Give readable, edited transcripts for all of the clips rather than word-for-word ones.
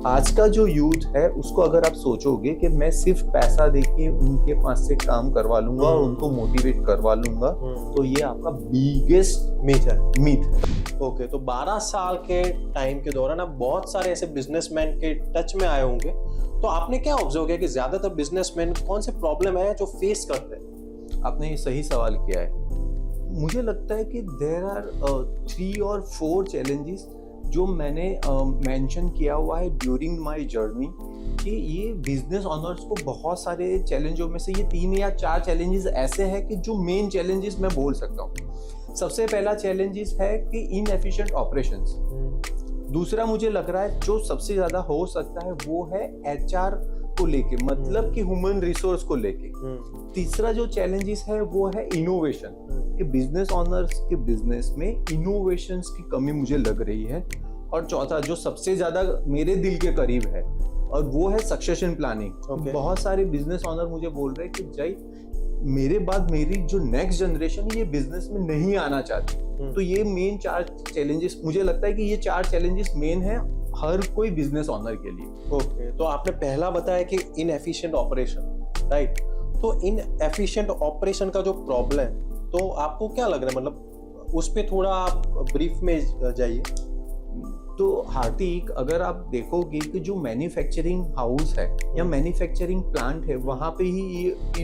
आज का जो यूथ है उसको अगर आप सोचोगे कि मैं सिर्फ पैसा देके उनके पास से काम करवा लूंगा और उनको मोटिवेट करवा लूंगा, तो ये आपका बिगेस्ट मिथ है। ओके, तो 12 साल के टाइम के दौरान आप बहुत सारे ऐसे बिजनेसमैन के टच में आए होंगे, तो आपने क्या ऑब्जर्व किया कि ज्यादातर बिजनेसमैन कौन से प्रॉब्लम है जो फेस करते हैं? आपने ये सही सवाल किया है। मुझे लगता है कि देयर आर 3 और 4 चैलेंजेस जो मैंने मेंशन किया हुआ है ड्यूरिंग माय जर्नी, कि ये बिजनेस ऑनर्स को बहुत सारे चैलेंजों में से ये 3 या 4 चैलेंजेस ऐसे हैं कि जो मेन चैलेंजेस मैं बोल सकता हूँ। सबसे पहला चैलेंजेस है कि इनएफिशिएंट ऑपरेशंस। दूसरा मुझे लग रहा है जो सबसे ज्यादा हो सकता है वो है एचआर को लेके, मतलब कि ह्यूमन रिसोर्स को लेके। तीसरा जो चैलेंजेस है वो है इनोवेशन, कि बिजनेस ऑनर्स के बिजनेस में इनोवेशंस की कमी मुझे लग रही है। और चौथा जो सबसे ज्यादा मेरे दिल के करीब है, और वो है सक्सेशन प्लानिंग। बहुत सारे बिजनेस ऑनर मुझे बोल रहे हैं कि जय, मेरे बाद मेरी जो नेक्स्ट जनरेशन है ये बिजनेस में नहीं आना चाहती। तो ये मेन 4 चैलेंजेस मुझे लगता है कि ये 4 चैलेंजेस मेन है हर कोई बिजनेस ऑनर के लिए। ओके, तो आपने पहला बताया कि इनएफिशिएंट ऑपरेशन, राइट? तो इनएफिशिएंट ऑपरेशन का जो प्रॉब्लम है, तो आपको क्या लग रहा है, मतलब उस पे थोड़ा आप ब्रीफ में जाइए। तो हार्दिक, अगर आप देखोगे कि जो मैन्युफैक्चरिंग हाउस है या मैन्युफैक्चरिंग प्लांट है, वहां पे ही ये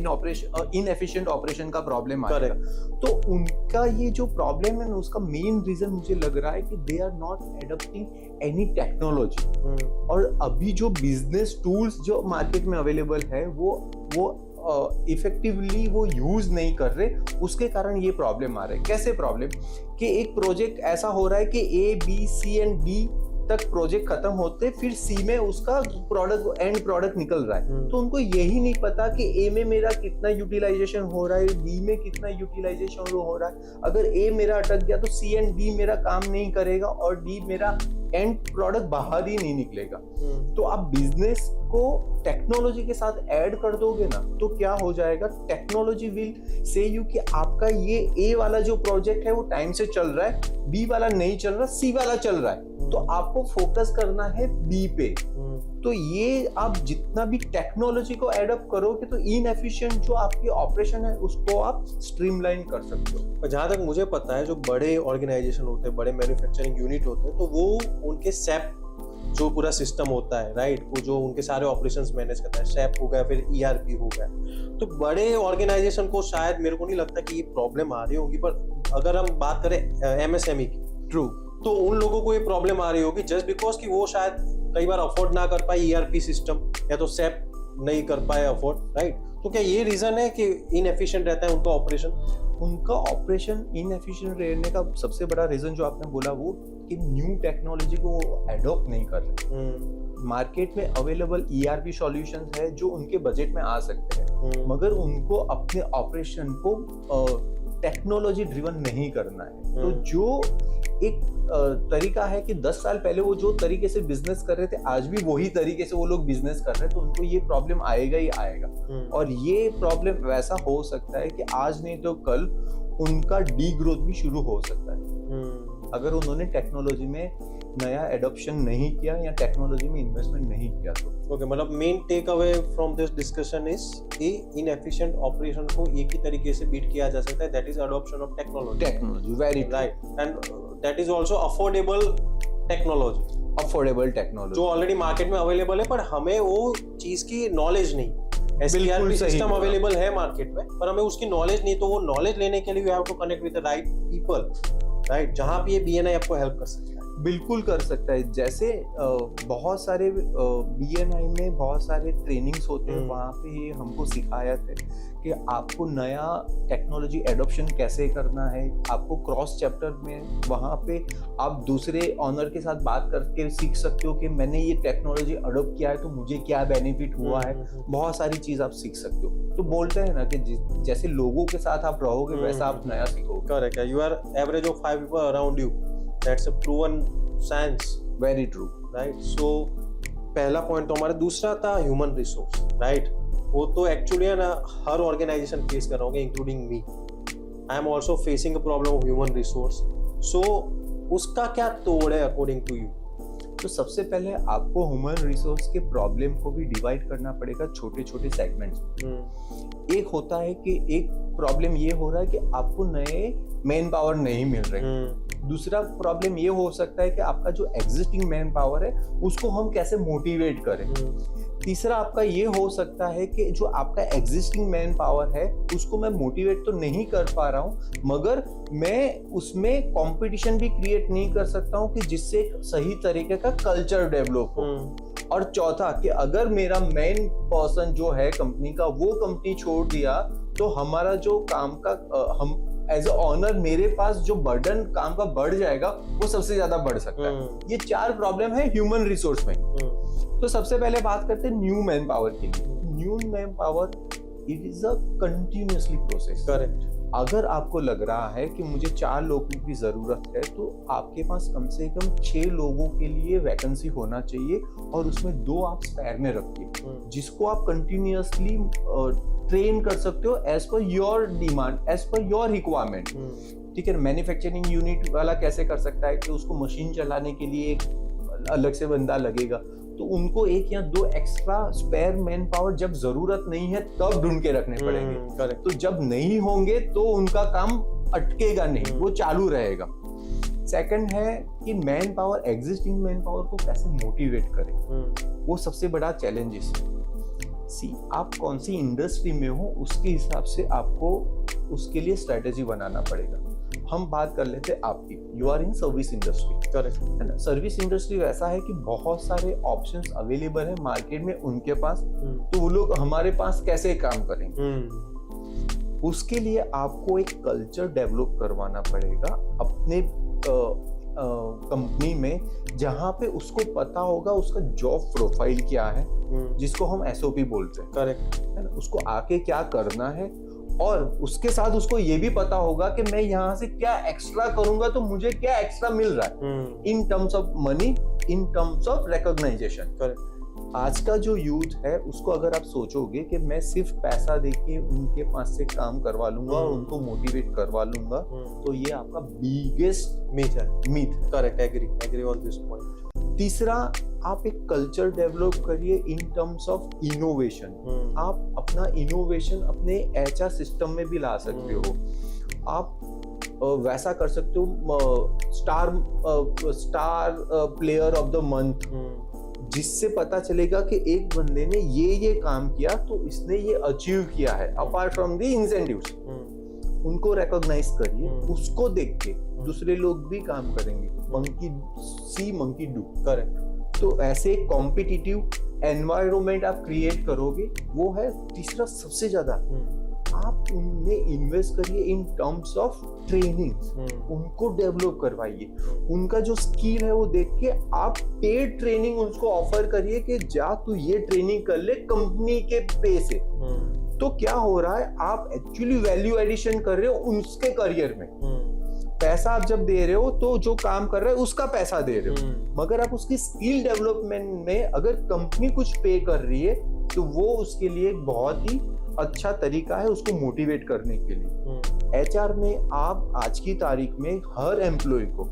इनएफिशिएंट ऑपरेशन का प्रॉब्लम आ रहा है। तो उनका ये जो प्रॉब्लम है ना, उसका मेन रीजन मुझे लग रहा है कि they are not adopting any technology. और अभी जो बिजनेस टूल्स जो मार्केट में अवेलेबल है वो इफेक्टिवली वो यूज नहीं कर रहे, उसके कारण ये प्रॉब्लम आ रहा है। कैसे प्रॉब्लम? कि एक प्रोजेक्ट ऐसा हो रहा है कि A B C and D तक प्रोजेक्ट खत्म होते, फिर सी में उसका एंड प्रोडक्ट निकल रहा है। तो उनको यही नहीं पता कि ए में मेरा कितना यूटिलाइजेशन हो रहा है, बी में कितना यूटिलाइजेशन हो रहा है। अगर ए मेरा अटक गया तो सी एंड डी मेरा काम नहीं करेगा और डी मेरा एंड प्रोडक्ट बाहर ही नहीं निकलेगा। तो आप बिजनेस को टेक्नोलॉजी के साथ ऐड कर दोगे ना, तो क्या हो जाएगा, टेक्नोलॉजी विल से यू कि आपका ये ए वाला जो प्रोजेक्ट है वो टाइम से चल रहा है, बी वाला नहीं चल रहा, सी वाला चल रहा है, तो आपको फोकस करना है बी पे। तो ये आप जितना भी टेक्नोलॉजी को एडप्ट करोगे तो इनएफिशिएंट जो आपकी ऑपरेशन है उसको आप स्ट्रीमलाइन कर सकते हो। जहां तक मुझे पता है, जो बड़े ऑर्गेनाइजेशन होते हैं, बड़े मैन्युफैक्चरिंग यूनिट होते हैं, तो वो उनके सैप जो पूरा सिस्टम होता है, राइट, वो जो उनके सारे ऑपरेशंस मैनेज करता है, सैप हो गया, फिर ईआरपी हो गया। तो बड़े ऑर्गेनाइजेशन को शायद, मेरे को नहीं लगता कि ये प्रॉब्लम आ रही होगी, पर अगर हम बात करें एमएसएमई की, ट्रू, तो उन लोगों को ये प्रॉब्लम आ रही होगी जस्ट बिकॉज कि वो शायद कई बार अफोर्ड ना कर पाए ईआरपी सिस्टम, या तो सैप नहीं कर पाए अफोर्ड, राइट? तो क्या ये रीजन है कि इनएफिशिएंट रहता है उनका ऑपरेशन? उनका ऑपरेशन इनएफिशिएंट रहने का सबसे बड़ा रीजन जो आपने बोला वो कि न्यू टेक्नोलॉजी को एडॉप्ट नहीं कर रहे। मार्केट में अवेलेबल ईआरपी सॉल्यूशंस है जो उनके बजट में आ सकते हैं, मगर उनको अपने ऑपरेशन को टेक्नोलॉजी ड्रिवन नहीं करना है। तो जो एक तरीका है कि 10 साल पहले वो जो तरीके से बिजनेस कर रहे थे, आज भी वही तरीके से वो लोग बिजनेस कर रहे हैं, तो उनको ये प्रॉब्लम आएगा ही आएगा। और ये प्रॉब्लम वैसा हो सकता है कि आज नहीं तो कल उनका डी ग्रोथ भी शुरू हो सकता है, अगर उन्होंने टेक्नोलॉजी में नया एडॉप्शन नहीं किया या टेक्नोलॉजी में इन्वेस्टमेंट नहीं किया तो। ओके, मतलब main takeaway from this discussion is कि इनएफिशिएंट ऑपरेशन को एक ही तरीके से बीट किया जा सकता है, that is adoption of technology, very right, and that is also affordable technology जो ऑलरेडी मार्केट में अवेलेबल है, पर हमें वो चीज की नॉलेज नहीं। एसईआरपी सिस्टम अवेलेबल है मार्केट में, पर हमें उसकी नॉलेज नहीं, तो वो नॉलेज लेने के लिए you have to connect with the right people, right, जहां पे ये बीएनआई आपको हेल्प कर सकता है। बिल्कुल कर सकता है। जैसे बहुत सारे बीएनआई में बहुत सारे ट्रेनिंग्स होते हैं, वहाँ पे ये हमको सिखाया था कि आपको नया टेक्नोलॉजी एडॉप्शन कैसे करना है। आपको क्रॉस चैप्टर में वहाँ पे आप दूसरे ऑनर के साथ बात करके सीख सकते हो कि मैंने ये टेक्नोलॉजी अडॉप्ट किया है तो मुझे क्या बेनिफिट हुआ है। बहुत सारी चीज आप सीख सकते हो। तो बोलते हैं ना कि जैसे लोगों के साथ आप रहोगे वैसा आप नया सीखोगे। करेक्ट है, you are average of 5 people around you, that's a proven science, very true, right? So पहला पॉइंट तो हमारा, दूसरा था ह्यूमन रिसोर्स, राइट? वो तो एक्चुअली है ना, हर ऑर्गेनाइजेशन फेस कर रहा होगा, including me. I am also facing a problem of human resource. So उसका क्या तोड़ है अकॉर्डिंग टू यू? तो सबसे पहले आपको ह्यूमन रिसोर्स के प्रॉब्लम को भी डिवाइड करना पड़ेगा छोटे छोटे सेगमेंट्स में। एक होता है कि एक प्रॉब्लम ये हो रहा है कि आपको नए मैन पावर नहीं मिल रहे। दूसरा प्रॉब्लम ये हो सकता है कि आपका जो एग्जिस्टिंग मैन पावर है उसको हम कैसे मोटिवेट करें। तीसरा आपका ये हो सकता है कि जो आपका एग्जिस्टिंग मैन पावर है उसको मैं मोटिवेट तो नहीं कर पा रहा हूँ, मगर मैं उसमें कंपटीशन भी क्रिएट नहीं कर सकता हूँ कि जिससे एक सही तरीके का कल्चर डेवलप हो। और चौथा कि अगर मेरा मेन पर्सन जो है कंपनी का वो कंपनी छोड़ दिया तो हमारा जो काम का हम एज अ ऑनर मेरे पास जो बर्डन काम का बढ़ जाएगा वो सबसे ज्यादा बढ़ सकता है। ये 4 प्रॉब्लम है ह्यूमन रिसोर्स में। तो सबसे पहले बात करते हैं न्यू मैन पावर की। New man power it is a continuously process. Correct. अगर आपको लग रहा है कि मुझे 4 लोगों की जरूरत है तो आपके पास कम से कम 6 लोगों के लिए वैकेंसी होना चाहिए और उसमें 2 आप स्पेयर में रखिए जिसको आप कंटिन्यूअसली ट्रेन कर सकते हो as per your demand, as per your requirement. ठीक है, मैन्युफैक्चरिंग यूनिट वाला कैसे कर सकता है कि उसको मशीन चलाने के लिए एक अलग से बंदा लगेगा, तो उनको 1 या 2 एक्स्ट्रा स्पेयर मैन पावर जब जरूरत नहीं है तब ढूंढ के रखने पड़ेंगे। तो जब नहीं होंगे तो उनका काम अटकेगा नहीं, वो चालू रहेगा। सेकंड है कि man power, existing man power को कैसे मोटिवेट करें, वो सबसे बड़ा चैलेंजेस है। आप कौन सी इंडस्ट्री में हो उसके हिसाब से आपको उसके लिए स्ट्रेटेजी बनाना पड़ेगा। हम बात कर लेते हैं आपकी, you are in service industry. Correct है ना। सर्विस इंडस्ट्री वैसा है कि बहुत सारे ऑप्शंस अवेलेबल है मार्केट में उनके पास, तो वो लोग हमारे पास कैसे काम करेंगे। उसके लिए आपको एक कल्चर डेवलप करवाना पड़ेगा अपने कंपनी में, जहां पे उसको पता होगा उसका जॉब प्रोफाइल क्या है, जिसको हम एसओपी बोलते हैं। करेक्ट है ना। उसको आके क्या करना है और उसके साथ उसको ये भी पता होगा कि मैं यहाँ से क्या एक्स्ट्रा करूंगा तो मुझे क्या एक्स्ट्रा मिल रहा है in terms of money, in terms of recognition. Correct. आज का जो यूथ है उसको अगर आप सोचोगे कि मैं सिर्फ पैसा देके उनके पास से काम करवा लूंगा और उनको मोटिवेट करवा लूंगा, तो ये आपका biggest myth. Correct, agree on this point. तीसरा, आप एक कल्चर डेवलप करिए इन टर्म्स ऑफ इनोवेशन। आप अपना इनोवेशन अपने एचआर सिस्टम में भी ला सकते हो। आप वैसा कर सकते हो star player of the month, जिससे पता चलेगा कि एक बंदे ने ये काम किया तो इसने ये अचीव किया है अपार्ट फ्रॉम द इंसेंटिव्स। उनको रिकॉग्नाइज करिए, उसको देख के दूसरे लोग भी काम करेंगे। Monkey C monkey do. Correct. तो ऐसे कॉम्पिटिटिव एनवायरनमेंट आप क्रिएट करोगे, वो है तीसरा सबसे ज्यादा। आप उनमें इन्वेस्ट करिए इन टर्म्स ऑफ ट्रेनिंग, उनको डेवलप करवाइए। उनका जो स्किल है वो देख के आप पेड ट्रेनिंग उसको ऑफर करिए कि जा तू ये ट्रेनिंग कर ले कंपनी के पे से। तो क्या हो रहा है, आप एक्चुअली वैल्यू एडिशन कर रहे हो उसके करियर में। पैसा आप जब दे रहे हो तो जो काम कर रहा है उसका पैसा दे रहे हो, मगर आप उसकी स्किल डेवलपमेंट में अगर कंपनी कुछ पे कर रही है तो वो उसके लिए एक बहुत ही अच्छा तरीका है उसको मोटिवेट करने के लिए। एचआर में आप आज की तारीख में हर एम्प्लॉय को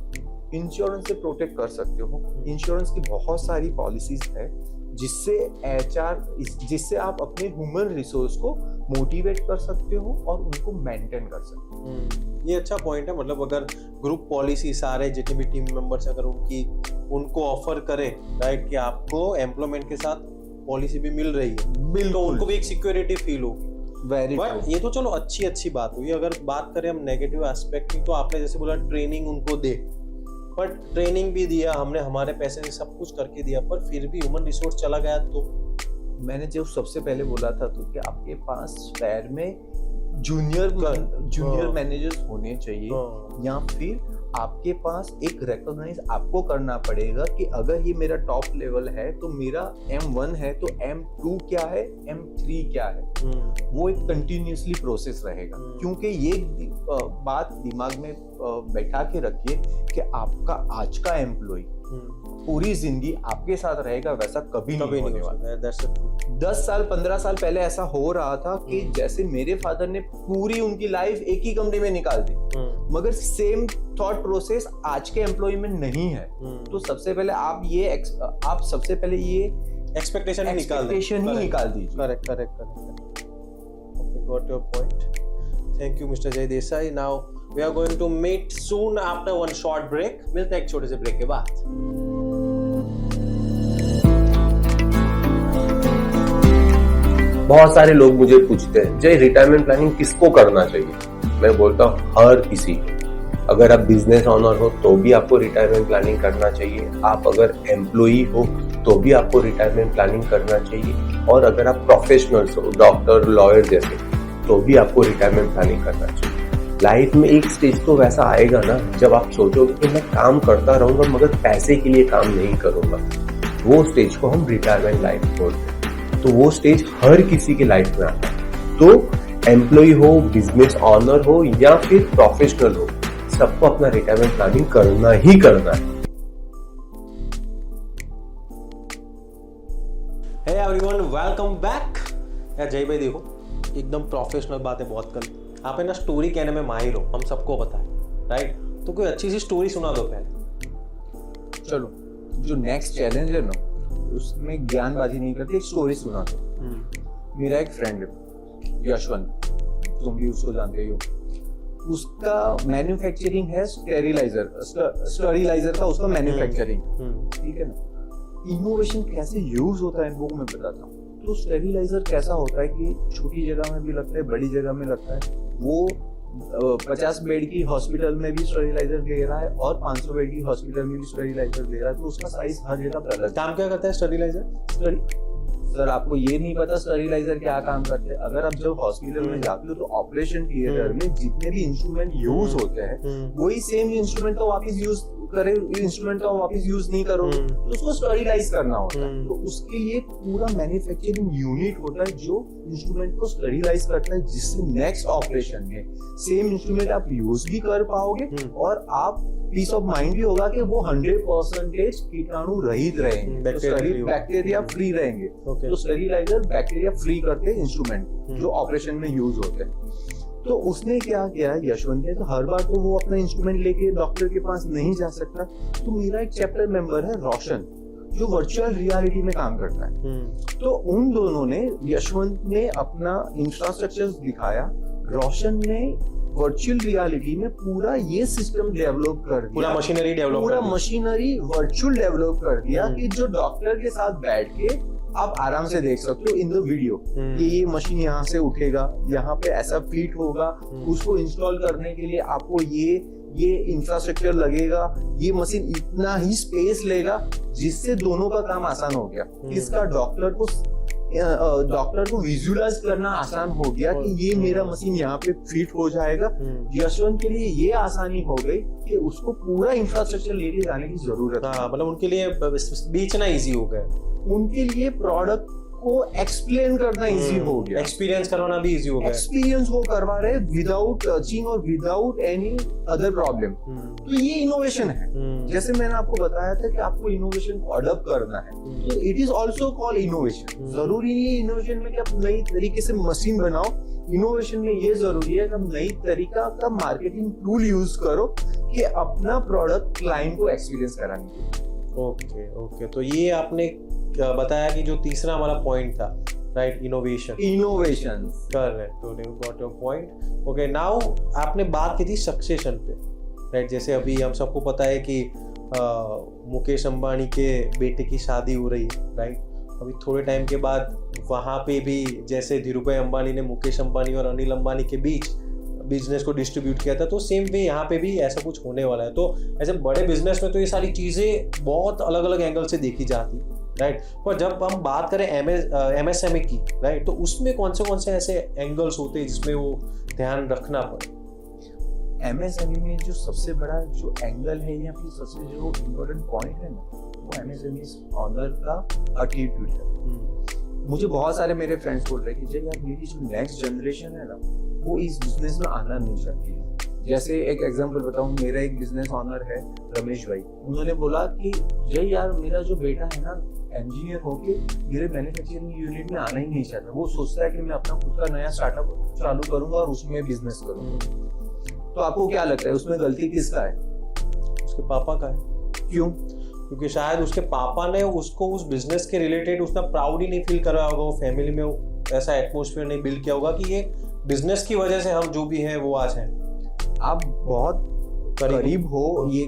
इंश्योरेंस से प्रोटेक्ट कर सकते हो। इंश्योरेंस की बहुत सारी पॉलिसीज है जिससे आप अपने ह्यूमन रिसोर्स को मोटिवेट कर सकते हो और उनको मेंटेन कर सकते हो। ये अच्छा पॉइंट है। मतलब अगर ग्रुप पॉलिसी सारे जितने भी टीम मेंबर्स अगर उनको ऑफर करें, राइट, कि आपको एम्प्लॉयमेंट के साथ पॉलिसी भी मिल रही है, तो उनको भी एक सिक्योरिटी फील होगी। बट ये तो चलो अच्छी बात हुई। अगर बात करें हम नेगेटिव एस्पेक्ट की, तो आपने जैसे बोला ट्रेनिंग उनको दे, बट ट्रेनिंग भी दिया हमने, हमारे पैसे से सब कुछ करके दिया, पर फिर भी ह्यूमन रिसोर्स चला गया। तो मैंने जो सबसे पहले बोला था तो कि आपके पास स्पेयर में जूनियर मैनेजर्स होने चाहिए, या फिर आपके पास एक रिकॉग्नाइज आपको करना पड़ेगा कि अगर ये मेरा टॉप लेवल है तो मेरा M1 है तो M2 क्या है, M3 क्या है। वो एक कंटिन्यूअसली प्रोसेस रहेगा। क्योंकि ये बात दिमाग में बैठा के रखिए कि आपका आज का एम्प्लॉय पूरी जिंदगी आपके साथ रहेगा वैसा कभी नहीं होने वाला। That's the truth. 10 साल 15 साल पहले ऐसा हो रहा था कि जैसे मेरे फादर ने पूरी उनकी लाइफ एक ही कंपनी में निकाल दी, मगर सेम थॉट प्रोसेस आज के एम्प्लॉय में नहीं है। तो सबसे पहले आप सबसे पहले ये एक्सपेक्टेशन ही निकाल दीजिए। Correct. Okay, got your point. Thank you, Mr. Jay Desai. Now we are going to meet soon after one short break. मिलते हैं एक छोटे से ब्रेक के बाद। बहुत सारे लोग मुझे पूछते हैं, जय रिटायरमेंट प्लानिंग किसको करना चाहिए? मैं बोलता हूँ हर किसी को। अगर आप बिजनेस ऑनर हो तो भी आपको रिटायरमेंट प्लानिंग करना चाहिए, आप अगर एम्प्लॉई हो तो भी आपको रिटायरमेंट प्लानिंग करना चाहिए, और अगर आप प्रोफेशनल्स हो, डॉक्टर, लॉयर जैसे, तो भी आपको रिटायरमेंट प्लानिंग करना चाहिए। लाइफ में एक स्टेज तो वैसा आएगा ना जब आप सोचोगे कि मैं काम करता रहूंगा मगर पैसे के लिए काम नहीं करूंगा। वो स्टेज को हम रिटायरमेंट लाइफ बोलते हैं। तो वो स्टेज हर किसी के लाइफ में आता है। तो एम्प्लॉय हो, बिजनेस ऑनर हो या फिर प्रोफेशनल हो, सबको अपना रिटायरमेंट प्लानिंग करना ही करना है। Hey everyone, welcome back. यार जय भाई देखो, एकदम प्रोफेशनल बातें बहुत कर, आप है ना स्टोरी कहने में माहिर हो, हम सबको पता है, राइट? तो कोई अच्छी सी स्टोरी सुना दो पहले। चलो, जो नेक्स्ट चैलेंज है ना उसमें ज्ञानबाजी नहीं करते, एक स्टोरी सुना दो। मेरा एक फ्रेंड है यशवंत, तुम भी उसको जानते ही हो। उसका मैन्युफैक्चरिंग है स्टरीलाइजर का उसका मैन्युफैक्चरिंग, ठीक है ना। इनोवेशन कैसे यूज होता है वो मैं बताता हूँ। तो स्टेरिलाइजर कैसा होता है कि छोटी जगह में भी लगता है, बड़ी जगह में लगता है। वो 50 बेड की हॉस्पिटल में भी स्टेरिलाइजर दे रहा है और 500 बेड की हॉस्पिटल में भी स्टेरिलाइजर दे रहा है। तो उसका साइज हर जगह पर अलग। काम क्या करता है स्टेरिलाइजर? सर आपको ये नहीं पता स्टेरिलाइजर क्या काम करते हैं? अगर आप जब हॉस्पिटल में जाते हो तो ऑपरेशन थिएटर में जितने भी इंस्ट्रूमेंट यूज होते हैं वही सेम इंस्ट्रूमेंट को वापस यूज करे, इंस्ट्रूमेंट का वापस यूज नहीं करो तो उसको स्टेरिलाइज करना होता है। तो उसके लिए पूरा मैन्युफैक्चरिंग यूनिट होता है जो इंस्ट्रूमेंट को स्टेरिलाइज करता है, जिससे नेक्स्ट ऑपरेशन में सेम इंस्ट्रूमेंट आप यूज भी कर पाओगे और आप पीस ऑफ माइंड भी होगा कि वो 100% कीटाणु रहित रहेंगे, बैक्टीरिया फ्री रहेंगे। तो स्टेरिलाइजर बैक्टीरिया फ्री करते हैं इंस्ट्रूमेंट जो ऑपरेशन में यूज होते हैं। तो उसने क्या किया यशवंत ने, तो हर बार तो वो अपना इंस्ट्रूमेंट लेके डॉक्टर के पास नहीं जा सकता। तो मेरा एक चैप्टर मेंबर है रोशन, जो वर्चुअल रियलिटी में काम करता है। तो उन दोनों ने, यशवंत ने अपना इंफ्रास्ट्रक्चर दिखाया, रोशन ने वर्चुअल रियलिटी में पूरा ये सिस्टम डेवलप कर दिया, पूरा मशीनरी वर्चुअल डेवलप कर दिया कि जो डॉक्टर के साथ बैठ के आप आराम से देख सकते हो इन द वीडियो कि ये मशीन यहाँ से उठेगा, यहाँ पे ऐसा फिट होगा, उसको इंस्टॉल करने के लिए आपको ये इंफ्रास्ट्रक्चर लगेगा, ये मशीन इतना ही स्पेस लेगा, जिससे दोनों का काम आसान हो गया। इसका डॉक्टर को विजुअलाइज करना आसान हो गया कि ये मेरा मशीन यहाँ पे फिट हो जाएगा। यशवंत के लिए ये आसानी हो गई कि उसको पूरा इंफ्रास्ट्रक्चर लेके जाने की जरूरत है। मतलब उनके लिए बेचना इजी हो गया, उनके लिए प्रोडक्ट को एक्सप्लेन करना इजी हो गया, एक्सपीरियंस करवाना भी इजी हो गया। एक्सपीरियंस वो करवा रहे विदाउट टचिंग और विदाउट एनी अदर प्रॉब्लम। तो ये इनोवेशन है। जैसे मैंने आपको बताया था कि आपको इनोवेशन को अडॉप्ट करना है, तो it is also called innovation. जरूरी नहीं है इनोवेशन में कि आप नई तरीके से मशीन बनाओ। इनोवेशन में ये जरूरी है कि आप नई तरीका का मार्केटिंग टूल यूज करो कि अपना प्रोडक्ट क्लाइंट को एक्सपीरियंस कराने के लिए। ओके, तो ये आपने बताया कि जो तीसरा हमारा पॉइंट था, राइट, इनोवेशन करेक्ट, तो you got your point. Okay, now आपने बात की थी सक्सेशन पे, राइट। जैसे अभी हम सबको पता है कि मुकेश अंबानी के बेटे की शादी हो रही है, राइट। अभी थोड़े टाइम के बाद वहाँ पे भी जैसे धीरूभाई अंबानी ने मुकेश अंबानी और अनिल अंबानी के बीच बिजनेस को डिस्ट्रीब्यूट किया था, तो सेम वे यहाँ पे भी ऐसा कुछ होने वाला है। तो ऐसे बड़े बिजनेस में तो ये सारी चीज़ें बहुत अलग अलग एंगल से देखी जाती, राइट। पर जब हम बात करें MSME की, राइट, तो उसमें कौन से ऐसे एंगल्स होते हैं जिसमें वो ध्यान रखना पड़े? MSME में जो सबसे बड़ा जो एंगल है या फिर सबसे जो इम्पोर्टेंट पॉइंट है ना, वो MSME ऑनर का एटीट्यूड है। मुझे बहुत सारे मेरे फ्रेंड्स बोल रहे हैं कि यार मेरी जो नेक्स्ट जनरेशन है ना वो इस बिजनेस में आना नहीं चाहती है। जैसे एक एग्जांपल बताऊं, मेरा एक बिजनेस ऑनर है रमेश भाई, उन्होंने बोला कि जय यार मेरा जो बेटा है ना इंजीनियर होके मेरे मैन्युफैक्चरिंग यूनिट में आना ही नहीं चाहता, वो सोचता है कि मैं अपना खुद का नया स्टार्टअप चालू करूंगा और उसमें बिजनेस करूंगा। तो आपको क्या लगता है उसमें गलती किसका है? उसके पापा का है। क्यों? क्योंकि शायद उसके पापा ने उसको उस बिजनेस के रिलेटेड उतना प्राउड ही नहीं फील कराया होगा, वो फैमिली में ऐसा एटमॉस्फेयर नहीं बिल्ड किया होगा कि ये बिजनेस की वजह से हम जो भी हैं वो आज हैं। आप बहुत करीब हो ये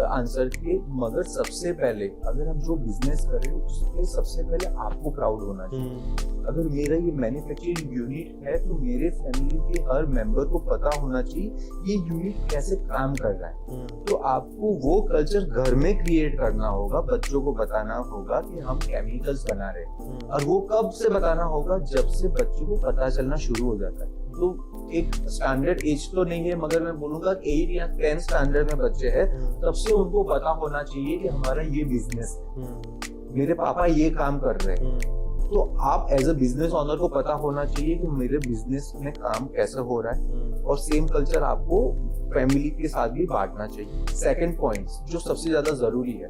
आंसर के, मगर सबसे पहले अगर हम जो बिजनेस कर रहे हो उसके सबसे पहले आपको प्राउड होना चाहिए। अगर मेरा ये मैन्युफैक्चरिंग यूनिट है तो मेरे फैमिली के हर मेंबर को पता होना चाहिए ये यूनिट कैसे काम कर रहा है। तो आपको वो कल्चर घर में क्रिएट करना होगा, बच्चों को बताना होगा कि हम केमिकल्स बना रहे हैं। और वो कब से बताना होगा? जब से बच्चों को पता चलना शुरू हो जाता है। तो एक स्टैंडर्ड एज तो नहीं है, मगर मैं बोलूंगा 8 या 10 स्टैंडर्ड में बच्चे हैं, तब से उनको पता होना चाहिए कि हमारा ये बिजनेस है, मेरे पापा ये काम कर रहे हैं। तो आप एज अ बिजनेस ऑनर को पता होना चाहिए कि मेरे बिजनेस में काम कैसे हो रहा है, और सेम कल्चर आपको फैमिली के साथ भी बांटना चाहिए। सेकंड पॉइंट जो सबसे ज्यादा जरूरी है,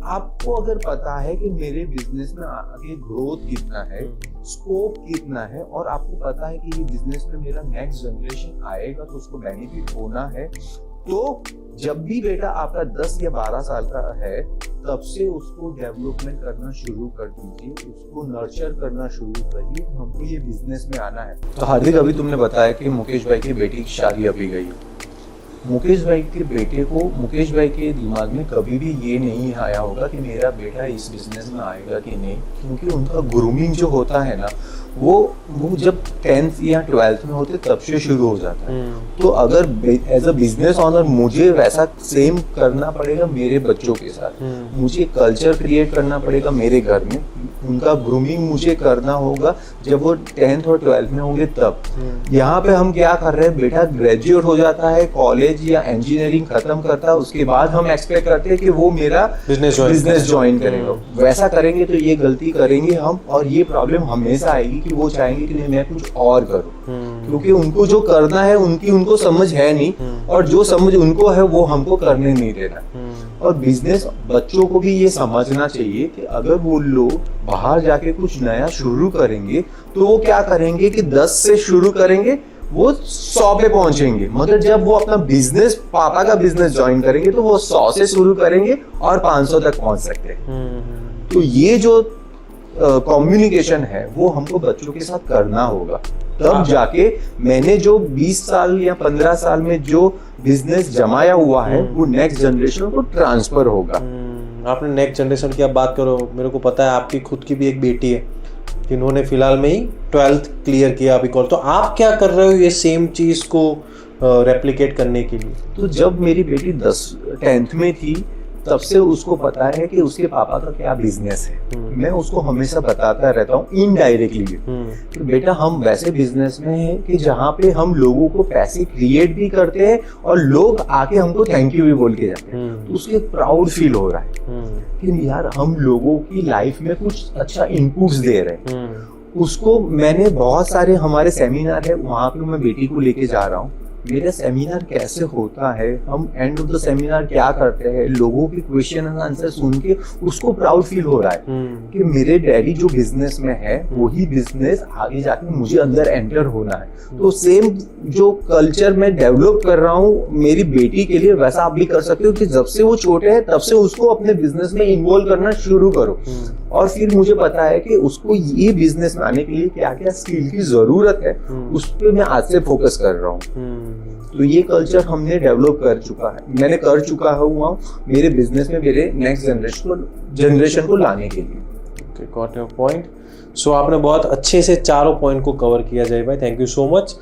आपको अगर पता है कि मेरे बिजनेस में आगे ग्रोथ कितना है, स्कोप कितना है, और आपको पता है कि ये बिजनेस में मेरा नेक्स्ट जनरेशन आएगा तो उसको बेनिफिट होना है, तो जब भी बेटा आपका 10 या 12 साल का है तब से उसको डेवलपमेंट करना शुरू कर दीजिए, उसको नर्चर करना शुरू करिए, हमको ये बिजनेस में आना है। तो हार्दिक, अभी तुमने बताया कि मुकेश भाई की बेटी की शादी अभी गई। मुकेश भाई के बेटे को, मुकेश भाई के दिमाग में कभी भी ये नहीं आया होगा कि मेरा बेटा इस बिजनेस में आएगा कि नहीं, क्योंकि उनका ग्रूमिंग जो होता है ना वो जब 10th या 12th में होते तब से शुरू हो जाता है। तो अगर एज अ बिजनेस ऑनर मुझे वैसा सेम करना पड़ेगा मेरे बच्चों के साथ, मुझे कल्चर क्रिएट करना पड़ेगा मेरे घर में, उनका ग्रूमिंग मुझे करना होगा जब वो 10th और 12th में होंगे तब। यहाँ पे हम क्या कर रहे हैं, बेटा ग्रेजुएट हो जाता है, कॉलेज या इंजीनियरिंग खत्म करता है, उसके बाद हम एक्सपेक्ट करते हैं कि वो मेरा बिजनेस ज्वाइन करेगा। वैसा करेंगे तो ये गलती करेंगे हम, और ये प्रॉब्लम हमेशा आएगी कि वो चाहेंगे कि नहीं मैं कुछ और करूं, क्योंकि उनको जो करना है उनको समझ है नहीं, और जो समझ उनको है वो हमको करने नहीं देना। और बिजनेस बच्चों को भी ये समझना चाहिए कि अगर वो लोग बाहर जाके कुछ नया शुरू करेंगे तो वो क्या करेंगे कि 10 से शुरू करेंगे, वो 100 पे पहुंचेंगे, मगर जब वो अपना बिजनेस, पापा का बिजनेस ज्वाइन करेंगे तो वो 100 से शुरू करेंगे और 500 तक पहुंच सकते हैं। तो ये जो कम्युनिकेशन है वो हमको बच्चों के साथ करना होगा, तब जाके मैंने जो 20 साल या 15 साल में जो बिजनेस जमाया हुआ है वो नेक्स्ट जनरेशन को ट्रांसफर होगा। आपने नेक्स्ट जनरेशन की आप बात करो, मेरे को पता है आपकी खुद की भी एक बेटी है जिन्होंने फिलहाल में ही 12th क्लियर किया अभी कॉल, तो आप क्या कर रहे हो ये सेम चीज को रेप्लिकेट करने के लिए? तो जब मेरी बेटी 10th में थी तब से उसको पता है कि उसके पापा का क्या बिजनेस है। मैं उसको हमेशा बताता रहता हूँ इनडायरेक्टली कि बेटा हम वैसे बिजनेस में हैं कि जहाँ पे हम लोगों को पैसे क्रिएट भी करते हैं और लोग आके हमको थैंक यू भी बोल के जाते हैं। तो उसके प्राउड फील हो रहा है कि यार हम लोगों की लाइफ में कुछ अच्छा इनपुट्स दे रहे हैं। उसको मैंने बहुत सारे हमारे सेमिनार है वहाँ पे मैं बेटी को लेके जा रहा हूँ, मेरा सेमिनार कैसे होता है, हम एंड ऑफ द सेमिनार क्या करते हैं, लोगों के क्वेश्चन एंड आंसर सुन के उसको प्राउड फील हो रहा है कि मेरे डैडी जो बिजनेस में है वही बिजनेस आगे जाके मुझे अंदर एंटर होना है। तो सेम जो कल्चर मैं डेवलप कर रहा हूँ मेरी बेटी के लिए, वैसा आप भी कर सकते हो कि जब से वो छोटे हैं तब से उसको अपने बिजनेस में इन्वॉल्व करना शुरू करो। और फिर मुझे पता है कि उसको ये बिजनेस में आने के लिए क्या क्या स्किल की जरूरत है, उस पर मैं आज से फोकस कर रहा हूँ। तो ये कल्चर हमने डेवलप कर चुका है, मैंने कर चुका हुआ मेरे बिजनेस में मेरे नेक्स्ट जनरेशन को लाने के लिए। Got your point. सो आपने बहुत अच्छे से चारों पॉइंट को कवर किया जय भाई, थैंक यू सो मच।